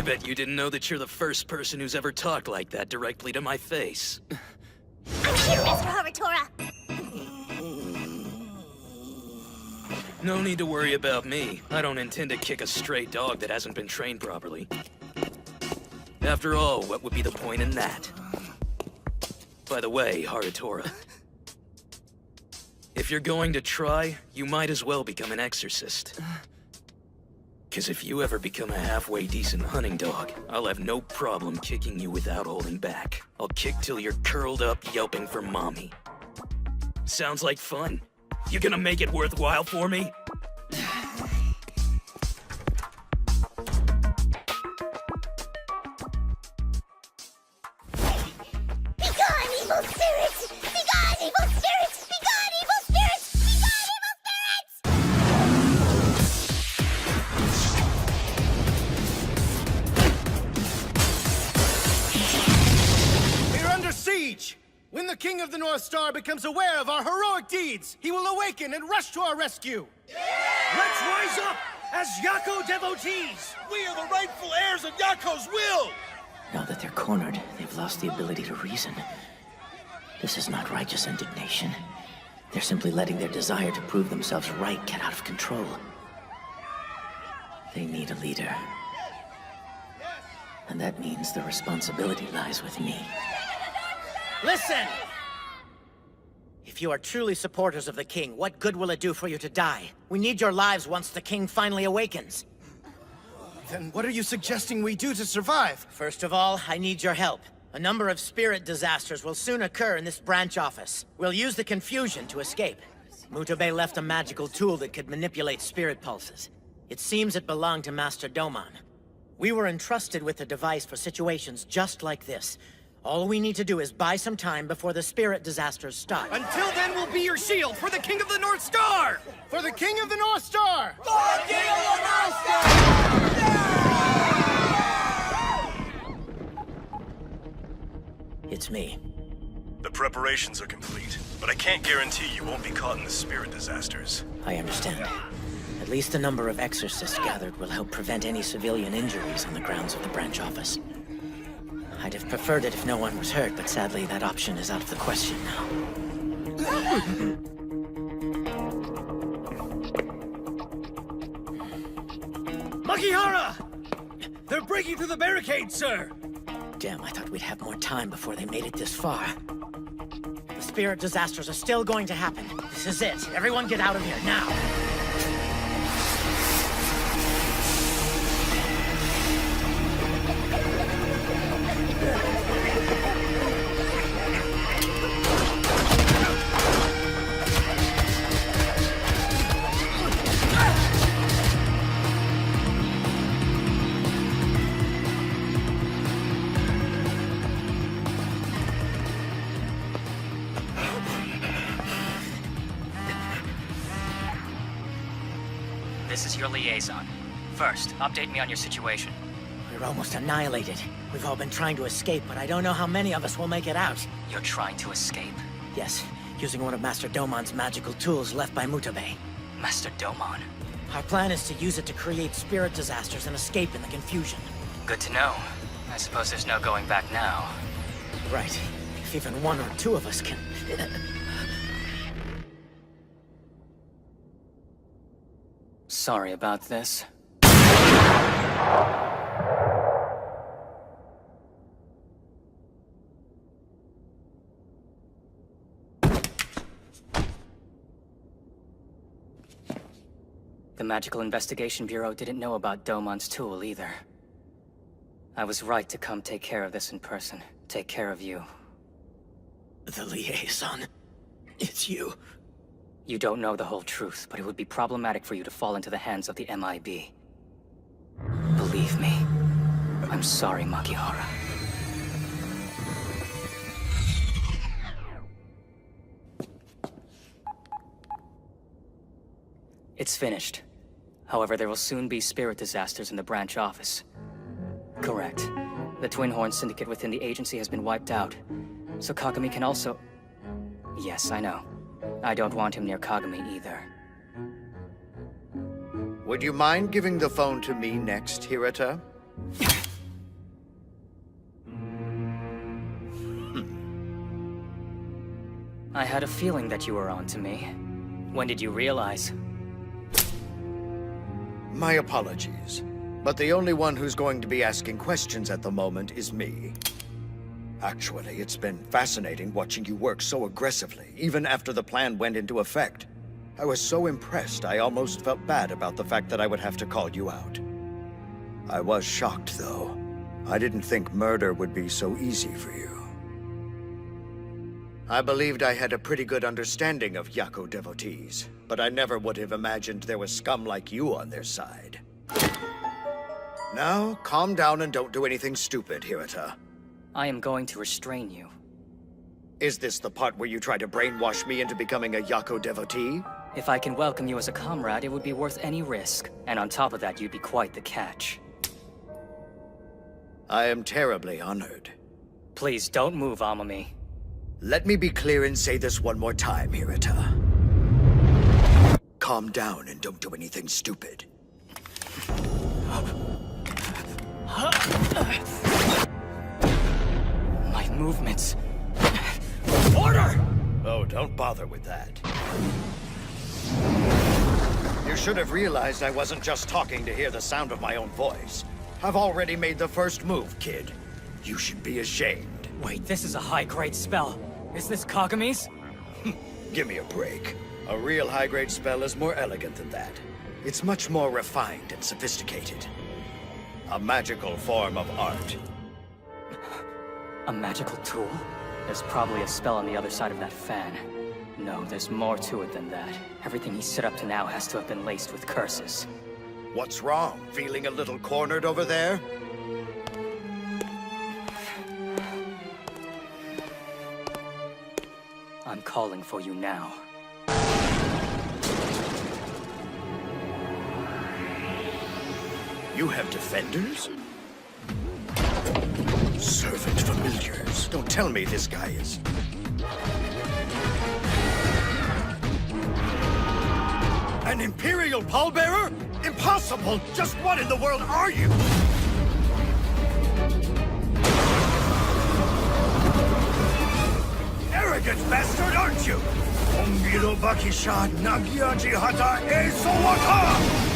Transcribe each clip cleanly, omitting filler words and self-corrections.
bet you didn't know that you're the first person who's ever talked like that directly to my face. I'm here, Mr. Haratora! No need to worry about me. I don't intend to kick a stray dog that hasn't been trained properly. After all, what would be the point in that? By the way, Haratora, if you're going to try, you might as well become an exorcist. 'Cause if you ever become a halfway decent hunting dog, I'll have no problem kicking you without holding back. I'll kick till you're curled up yelping for mommy. Sounds like fun. You gonna make it worthwhile for me? Be gone, evil spirits! Be gone, evil spirits! Be gone, evil spirits! Be gone, evil spirits! We're under siege! When the King of the North Star becomes aware of our heroic deeds, he will awaken and rush to our rescue! Let's rise up as Yako devotees! We are the rightful heirs of Yako's will! Now that they're cornered, they've lost the ability to reason. This is not righteous indignation. They're simply letting their desire to prove themselves right get out of control. They need a leader. And that means the responsibility lies with me. Listen! If you are truly supporters of the King, what good will it do for you to die? We need your lives once the King finally awakens. Then what are you suggesting we do to survive? First of all, I need your help. A number of spirit disasters will soon occur in this branch office. We'll use the confusion to escape. Mutabe left a magical tool that could manipulate spirit pulses. It seems it belonged to Master Domon. We were entrusted with the device for situations just like this. All we need to do is buy some time before the spirit disasters start. Until then, we'll be your shield for the King of the North Star! For the King of the North Star! It's me. The preparations are complete, but I can't guarantee you won't be caught in the spirit disasters. I understand. At least the number of exorcists gathered will help prevent any civilian injuries on the grounds of the branch office. I'd have preferred it if no one was hurt, but sadly that option is out of the question now. Makihara! They're breaking through the barricade, sir! Damn, I thought we'd have more time before they made it this far. The spirit disasters are still going to happen. This is it. Everyone get out of here, now! This is your liaison. First, update me on your situation. We're almost annihilated. We've all been trying to escape, but I don't know how many of us will make it out. You're trying to escape. Yes, using one of Master Domon's magical tools left by Mutabe. Master Domon. Our plan is to use it to create spirit disasters and escape in the confusion. Good to know. I suppose there's no going back now. Right. If even one or two of us can... Sorry about this. The Magical Investigation Bureau didn't know about Domon's tool either. I was right to come take care of this in person. Take care of you. The liaison. It's you. You don't know the whole truth, but it would be problematic for you to fall into the hands of the MIB. Believe me, I'm sorry, Makihara. It's finished. However, there will soon be spirit disasters in the branch office. Correct. The Twin Horn Syndicate within the agency has been wiped out. So Kagami can also... Yes, I know. I don't want him near Kagami either. Would you mind giving the phone to me next, Hirata? I had a feeling that you were on to me. When did you realize? My apologies, but the only one who's going to be asking questions at the moment is me. Actually, it's been fascinating watching you work so aggressively, even after the plan went into effect. I was so impressed, I almost felt bad about the fact that I would have to call you out. I was shocked, though. I didn't think murder would be so easy for you. I believed I had a pretty good understanding of Yako devotees, but I never would have imagined there was scum like you on their side. Now, calm down and don't do anything stupid, Hirata. I am going to restrain you. Is this the part where you try to brainwash me into becoming a Yako devotee? If I can welcome you as a comrade, it would be worth any risk. And on top of that, you'd be quite the catch. I am terribly honored. Please don't move, Amami. Let me be clear and say this one more time, Hirata. Calm down and don't do anything stupid. My movements. Order! Oh, don't bother with that. You should have realized I wasn't just talking to hear the sound of my own voice. I've already made the first move, kid. You should be ashamed. Wait, this is a high-grade spell. Is this Kagami's? Give me a break. A real high-grade spell is more elegant than that. It's much more refined and sophisticated. A magical form of art. A magical tool? There's probably a spell on the other side of that fan. No, there's more to it than that. Everything he's set up to now has to have been laced with curses. What's wrong? Feeling a little cornered over there? I'm calling for you now. You have defenders? Servant familiars. Don't tell me this guy is... An Imperial pallbearer? Impossible! Just what in the world are you? Arrogant bastard, aren't you? Ombiro bakisha nagyaji hata e sowata!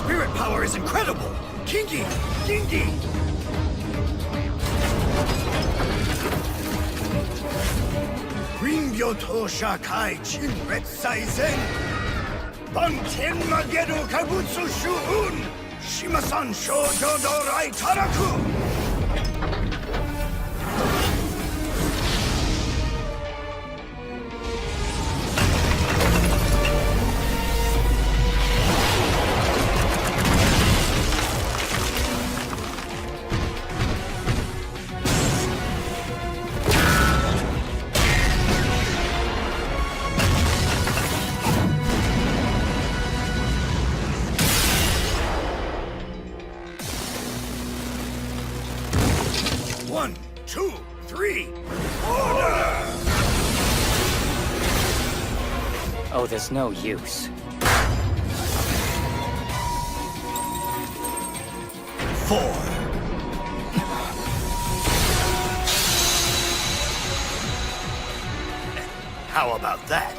Spirit power is incredible! Kingi! Kingi! Ringyō Tosha Kai Jinretsai Zen! Banten Mageru Kabutsu Shuun! Shimasan Shoujo Dorai Taraku! One, two, three, order! Oh, there's no use. 4. How about that?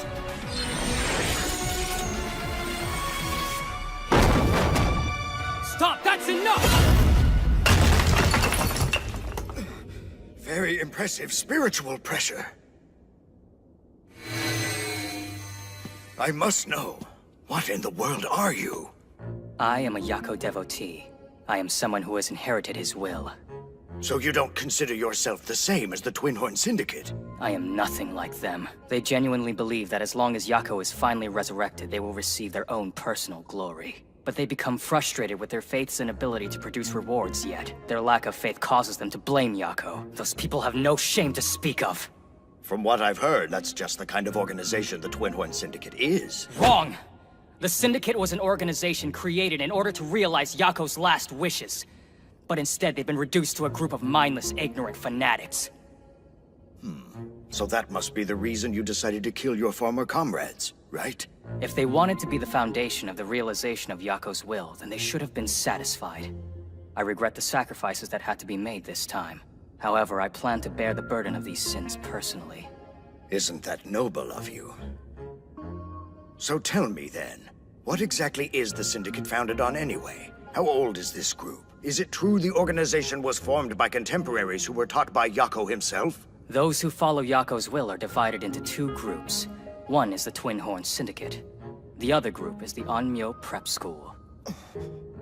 Stop! That's enough! Very impressive spiritual pressure. I must know, what in the world are you? I am a Yako devotee. I am someone who has inherited his will. So you don't consider yourself the same as the Twin Horn Syndicate? I am nothing like them. They genuinely believe that as long as Yako is finally resurrected, they will receive their own personal glory. But they become frustrated with their faith's inability to produce rewards yet. Their lack of faith causes them to blame Yako. Those people have no shame to speak of. From what I've heard, that's just the kind of organization the Twin Horn Syndicate is. Wrong! The Syndicate was an organization created in order to realize Yako's last wishes. But instead, they've been reduced to a group of mindless, ignorant fanatics. So that must be the reason you decided to kill your former comrades, right? If they wanted to be the foundation of the realization of Yako's will, then they should have been satisfied. I regret the sacrifices that had to be made this time. However, I plan to bear the burden of these sins personally. Isn't that noble of you? So tell me then, what exactly is the Syndicate founded on anyway? How old is this group? Is it true the organization was formed by contemporaries who were taught by Yako himself? Those who follow Yako's will are divided into two groups. One is the Twin Horn Syndicate. The other group is the Onmyo Prep School.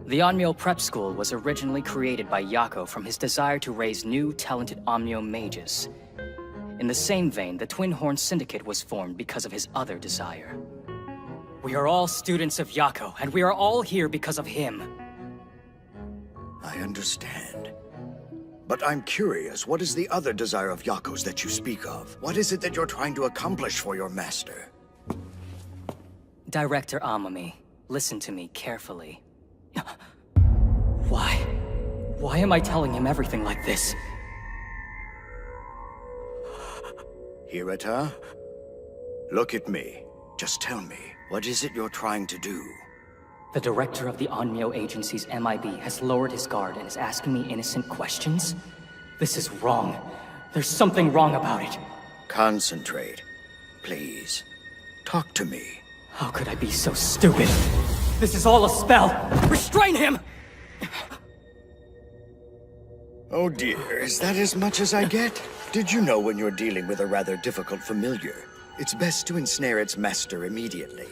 The Onmyo Prep School was originally created by Yako from his desire to raise new, talented Onmyo mages. In the same vein, the Twin Horn Syndicate was formed because of his other desire. We are all students of Yako, and we are all here because of him. I understand. But I'm curious, what is the other desire of Yako's that you speak of? What is it that you're trying to accomplish for your master? Director Amami, listen to me carefully. Why? Why am I telling him everything like this? Hirata? Look at me. Just tell me, what is it you're trying to do? The director of the Onmyo Agency's MIB has lowered his guard and is asking me innocent questions? This is wrong. There's something wrong about it. Concentrate. Please. Talk to me. How could I be so stupid? This is all a spell! Restrain him! Oh dear, is that as much as I get? Did you know when you're dealing with a rather difficult familiar, it's best to ensnare its master immediately?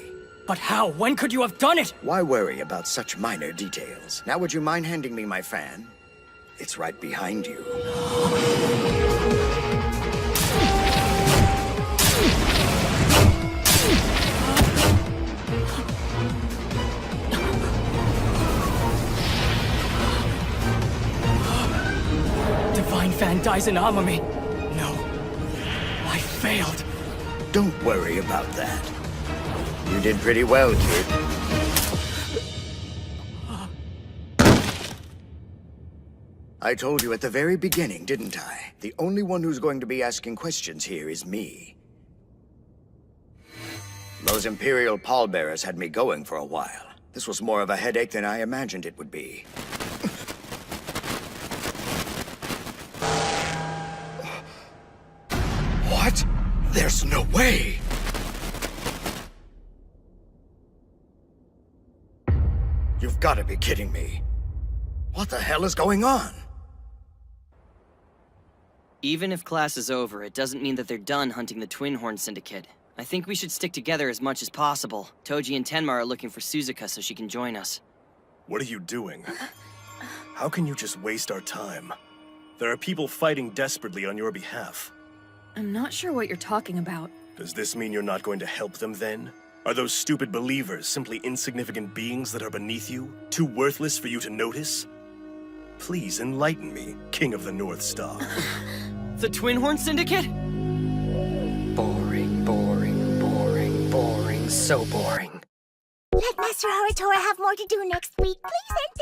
But how? When could you have done it? Why worry about such minor details? Now would you mind handing me my fan? It's right behind you. Divine Fan dies in Amami. No. I failed. Don't worry about that. You did pretty well, kid. I told you at the very beginning, didn't I? The only one who's going to be asking questions here is me. Those Imperial pallbearers had me going for a while. This was more of a headache than I imagined it would be. What? There's no way! You've got to be kidding me. What the hell is going on? Even if class is over, it doesn't mean that they're done hunting the Twin Horn Syndicate. I think we should stick together as much as possible. Toji and Tenma are looking for Suzuka so she can join us. What are you doing? How can you just waste our time? There are people fighting desperately on your behalf. I'm not sure what you're talking about. Does this mean you're not going to help them then? Are those stupid believers simply insignificant beings that are beneath you? Too worthless for you to notice? Please enlighten me, King of the North Star. The Twin Horn Syndicate? Boring, boring, boring, boring, so boring. Let Master Haratora have more to do next week, please and thank